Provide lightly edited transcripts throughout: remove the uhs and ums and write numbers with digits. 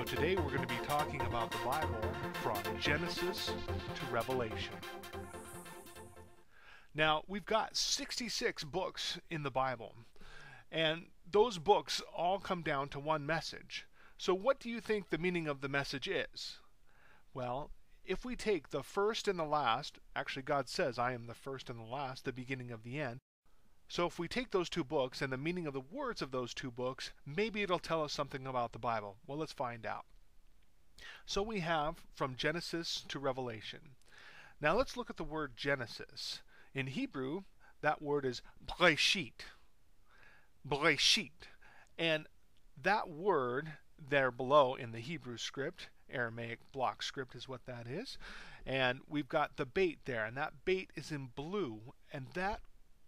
today we're going to be talking about the Bible from Genesis to Revelation. Now, we've got 66 books in the Bible, and those books all come down to one message. So what do you think the meaning of the message is? Well, if we take the first and the last, actually God says, I am the first and the last, the beginning of the end. So if we take those two books and the meaning of the words of those two books, maybe it'll tell us something about the Bible. Well, let's find out. So we have from Genesis to Revelation. Now let's look at the word Genesis. In Hebrew, that word is Breshit. Breshit. And that word there below in the Hebrew script, Aramaic block script is what that is. And we've got the bait there, and that bait is in blue. And that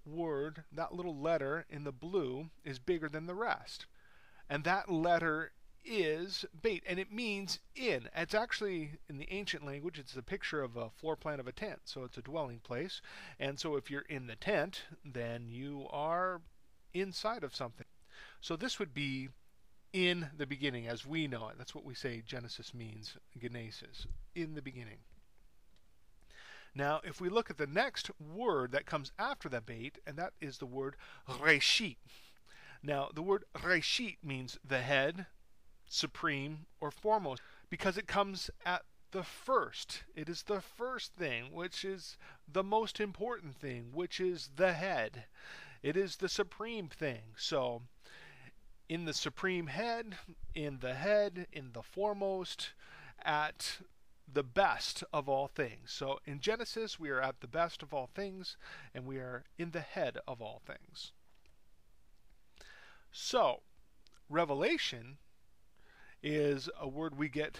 word, that little letter in the blue, is bigger than the rest. And that letter is bait, and it means in. It's actually, in the ancient language, it's a picture of a floor plan of a tent, so it's a dwelling place. And so if you're in the tent, then you are inside of something. So this would be in the beginning, as we know it. That's what we say Genesis means, Genesis, in the beginning. Now, if we look at the next word that comes after the bait, and that is the word Reshit. Now, the word Reshit means the head, supreme, or foremost, because it comes at the first. It is the first thing, which is the most important thing, which is the head. It is the supreme thing. So, in the supreme head, in the foremost, at the best of all things. So in Genesis, we are at the best of all things, and we are in the head of all things. So, Revelation is a word we get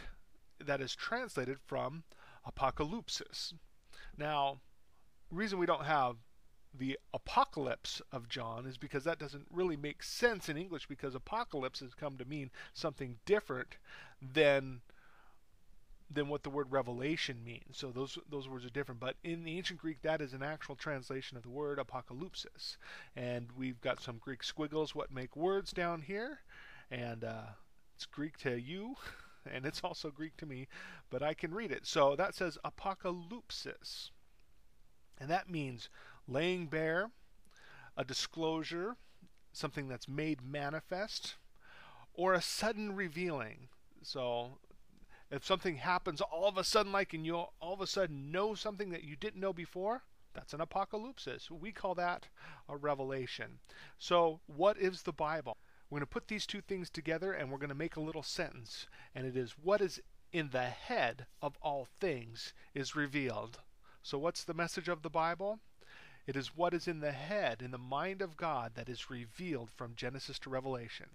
that is translated from apocalypsis. Now, the reason we don't have the apocalypse of John is because that doesn't really make sense in English, because apocalypse has come to mean something different than what the word revelation means. So those words are different. But in the ancient Greek, that is an actual translation of the word apocalypsis. And we've got some Greek squiggles, what make words down here. And it's Greek to you, and it's also Greek to me, but I can read it. So that says apocalypsis. And that means laying bare, a disclosure, something that's made manifest, or a sudden revealing. So if something happens all of a sudden, like, and you all of a sudden know something that you didn't know before, that's an apocalypsis. We call that a revelation. So what is the Bible? We're going to put these two things together, and we're going to make a little sentence. And it is, what is in the head of all things is revealed. So what's the message of the Bible? It is what is in the head, in the mind of God, that is revealed from Genesis to Revelation.